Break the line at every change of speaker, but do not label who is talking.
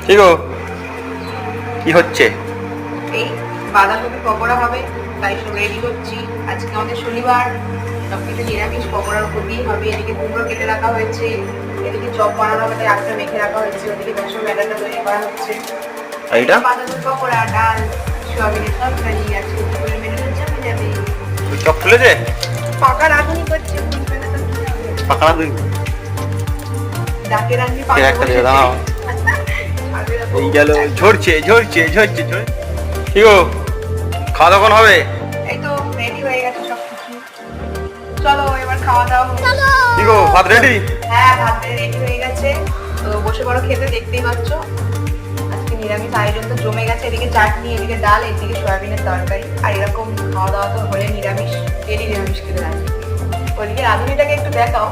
কি গো কি হচ্ছে?
এই বাঁধাকপি পকোড়া হবে, তাই সব রেডি করছি। আজকে আমাদের শনিবার, সবকিছু নিরামিষ, পকোড়ার কপি হবে। এদিকে কুমড়ো কেটে রাখা হয়েছে, এদিকে চপ বানানো হবে, তাই আটটা মেখে রাখা হয়েছে। ওদিকে বেসন ব্যাটারটা তৈরি করা হচ্ছে।
এইটা
বাঁধাকপি পকোড়া, ডাল, সোয়াবিনের তরকারি। আজকে দুপুরের মেনুটা জমে যাবে।
চপ খুলেছে?
পাকা রাঁধুনি করছে,
পাকা না তুই?
ডাকে রাঁধুনি
একটা দিয়ে দাও। এই গেল, ঝরছে ঝরছে ঝরছে ঝরছে। কি গো খাওয়া দাওয়া হবে?
এই তো রেডি হয়ে গেছে সবকিছু, চলো এবার খাওয়া দাওয়া হোক।
কি গো ভাত রেডি?
হ্যাঁ, ভাত রেডি হয়ে গেছে, তো বসে পড়ো খেতে। দেখতেই পাচ্ছ আজকে নিরামিষ আয়োজন তো জমে গেছে। এদিকে চাটনি, এদিকে ডাল, এদিকে সয়াবিনের তরকারি। আর এরকম খাওয়া দাওয়া তো হলে নিরামিষ, ডেলি নিরামিষ খেতে লাগে। ওদিকে রাঁধুনিটাকে একটু দেখাও।